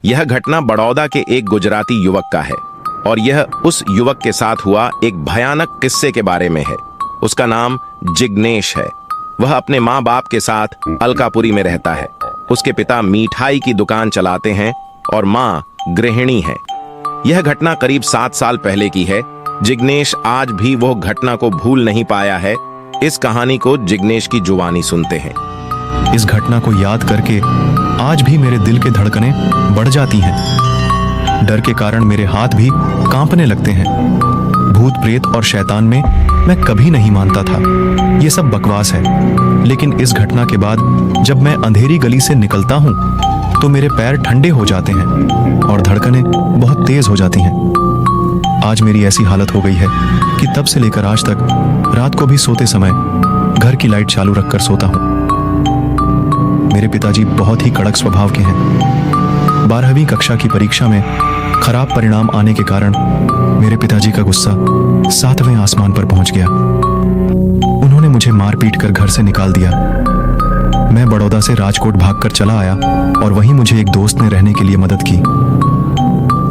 यह घटना बड़ौदा के एक गुजराती युवक का है और यह उस युवक के साथ हुआ एक भयानक किस्से के बारे में है। उसका नाम जिग्नेश है। वह अपने माँ बाप के साथ अलकापुरी में रहता है। उसके पिता मिठाई की दुकान चलाते हैं और माँ गृहिणी है। यह घटना करीब 7 साल पहले की है। जिग्नेश आज भी वो घटना को भूल नहीं पाया है। इस कहानी को जिग्नेश की जुबानी सुनते हैं। इस घटना को याद करके आज भी मेरे दिल के धड़कनें बढ़ जाती हैं। डर के कारण मेरे हाथ भी कांपने लगते हैं। भूत प्रेत और शैतान में मैं कभी नहीं मानता था। ये सब बकवास है। लेकिन इस घटना के बाद जब मैं अंधेरी गली से निकलता हूँ तो मेरे पैर ठंडे हो जाते हैं और धड़कनें बहुत तेज हो जाती हैं। आज मेरी ऐसी हालत हो गई है कि तब से लेकर आज तक रात को भी सोते समय घर की लाइट चालू रखकर सोता हूँ। मेरे पिताजी बहुत ही कड़क स्वभाव के हैं। 12वीं कक्षा की परीक्षा में खराब परिणाम आने के कारण मेरे पिताजी का गुस्सा 7वें आसमान पर पहुंच गया। उन्होंने मुझे मार पीट कर घर से निकाल दिया। मैं बड़ौदा से राजकोट भागकर चला आया और वहीं मुझे एक दोस्त ने रहने के लिए मदद की।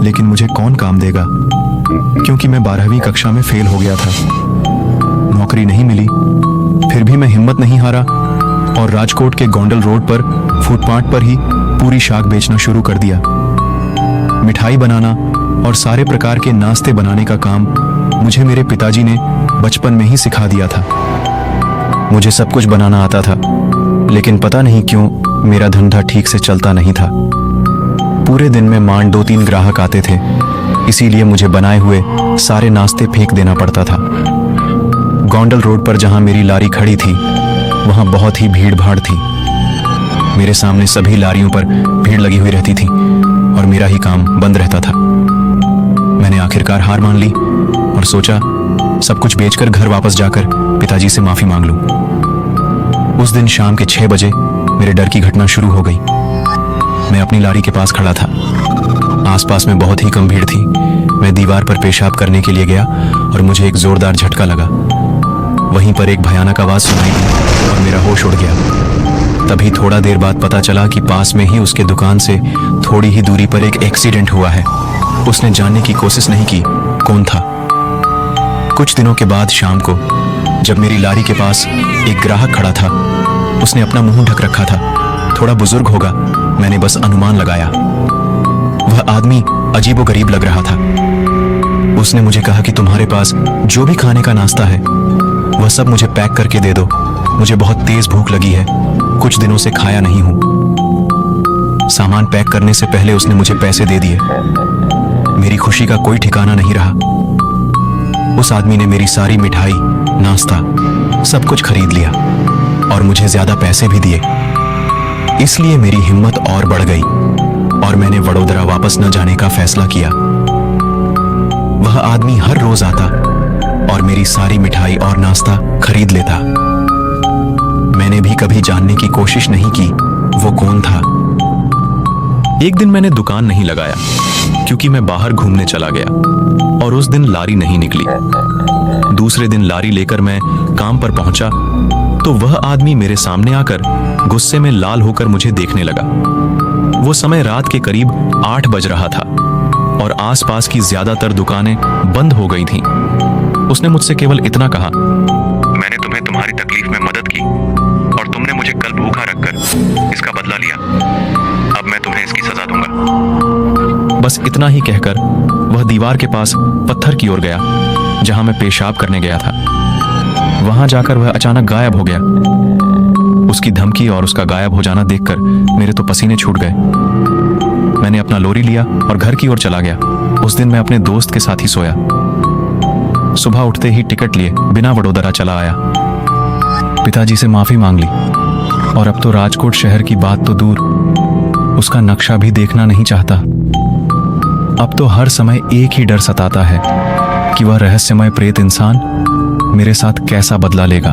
लेकिन मुझे कौन काम देगा, क्योंकि मैं 12वीं कक्षा में फेल हो गया था। नौकरी नहीं मिली। फिर भी मैं हिम्मत नहीं हारा और राजकोट के गोंडल रोड पर फुटपाथ पर ही पूरी शाक बेचना शुरू कर दिया। मिठाई बनाना और सारे प्रकार के नाश्ते बनाने का काम मुझे मेरे पिताजी ने बचपन में ही सिखा दिया था। मुझे सब कुछ बनाना आता था, लेकिन पता नहीं क्यों मेरा धंधा ठीक से चलता नहीं था। पूरे दिन में मान 2-3 ग्राहक आते थे, इसीलिए मुझे बनाए हुए सारे नाश्ते फेंक देना पड़ता था। गोंडल रोड पर जहां मेरी लारी खड़ी थी वहां बहुत ही भीड़ भाड़ थी। मेरे सामने सभी लारियों पर भीड़ लगी हुई रहती थी और मेरा ही काम बंद रहता था। मैंने आखिरकार हार मान ली और सोचा सब कुछ बेचकर घर वापस जाकर पिताजी से माफी मांग लूं। उस दिन शाम के 6 बजे मेरे डर की घटना शुरू हो गई। मैं अपनी लारी के पास खड़ा था। आसपास में बहुत ही कम भीड़ थी। मैं दीवार पर पेशाब करने के लिए गया और मुझे एक जोरदार झटका लगा। वहीं पर एक भयानक आवाज सुनाई दी और मेरा होश उड़ गया। तभी थोड़ा देर बाद पता चला कि पास में ही उसके दुकान से थोड़ी ही दूरी पर एक एक्सीडेंट हुआ है। उसने जानने की कोशिश नहीं की कौन था। कुछ दिनों के बाद शाम को जब मेरी लारी के पास एक ग्राहक खड़ा था, उसने अपना मुंह ढक रखा था। थोड़ा बुजुर्ग होगा, मैंने बस अनुमान लगाया। वह आदमी अजीबोगरीब लग रहा था। उसने मुझे कहा कि तुम्हारे पास जो भी खाने का नाश्ता है वह सब मुझे पैक करके दे दो। मुझे बहुत तेज भूख लगी है, कुछ दिनों से खाया नहीं हूं। सामान पैक करने से पहले उसने मुझे पैसे दे दिए। मेरी खुशी का कोई ठिकाना नहीं रहा। उस आदमी ने मेरी सारी मिठाई, नाश्ता सब कुछ खरीद लिया और मुझे ज्यादा पैसे भी दिए। इसलिए मेरी हिम्मत और बढ़ गई और मैंने वडोदरा वापस न जाने का फैसला किया। वह आदमी हर रोज आता और मेरी सारी मिठाई और नाश्ता खरीद लेता। मैंने भी कभी जानने की कोशिश नहीं की वो कौन था। एक दिन मैंने दुकान नहीं लगाया क्योंकि मैं बाहर घूमने चला गया और उस दिन लारी नहीं निकली। दूसरे दिन लारी लेकर मैं काम पर पहुंचा तो वह आदमी मेरे सामने आकर गुस्से में लाल होकर मुझे देखने लगा। वो समय रात के करीब 8 बज रहा था और आसपास की ज्यादातर दुकानें बंद हो गई थीं। उसने मुझसे केवल इतना कहा, मैंने तुम्हें तुम्हारी तकलीफ में मदद की और तुमने मुझे कल भूखा रखकर इसका बदला लिया। अब मैं तुम्हें इसकी सजा दूंगा। बस इतना ही कहकर वह दीवार के पास पत्थर की ओर गया जहां मैं पेशाब करने गया था। वहां जाकर वह अचानक गायब हो गया। उसकी धमकी और उसका गायब हो जाना देखकर मेरे तो पसीने छूट गए। मैंने अपना लोरी लिया और घर की ओर चला गया। उस दिन मैं अपने दोस्त के साथ ही सोया। सुबह उठते ही टिकट लिए बिना वडोदरा चला आया। पिताजी से माफी मांग ली और अब तो राजकोट शहर की बात तो दूर, उसका नक्शा भी देखना नहीं चाहता। अब तो हर समय एक ही डर सताता है कि वह रहस्यमय प्रेत इंसान मेरे साथ कैसा बदला लेगा।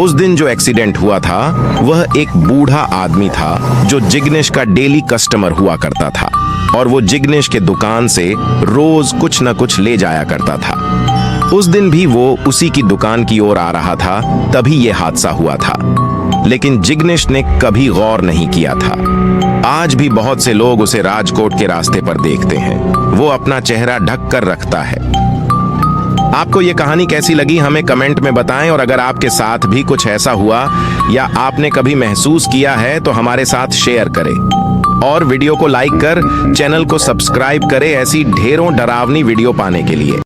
उस दिन जो एक्सीडेंट हुआ था वह एक बूढ़ा आदमी था जो जिग्नेश का डेली कस्टमर हुआ करता था और वो जिग्नेश के दुकान से रोज कुछ न कुछ ले जाया करता था। उस दिन भी वो उसी की दुकान की ओर आ रहा था, तभी ये हादसा हुआ था। लेकिन जिग्नेश ने कभी गौर नहीं किया था। आज भी बहुत से लोग उसे राजकोट के रास्ते पर देखते हैं। वो अपना चेहरा ढक कर रखता है। आपको ये कहानी कैसी लगी हमें कमेंट में बताएं, और अगर आपके साथ भी कुछ ऐसा हुआ या आपने कभी महसूस किया है तो हमारे साथ शेयर करें, और वीडियो को लाइक कर चैनल को सब्सक्राइब करें ऐसी ढेरों डरावनी वीडियो पाने के लिए।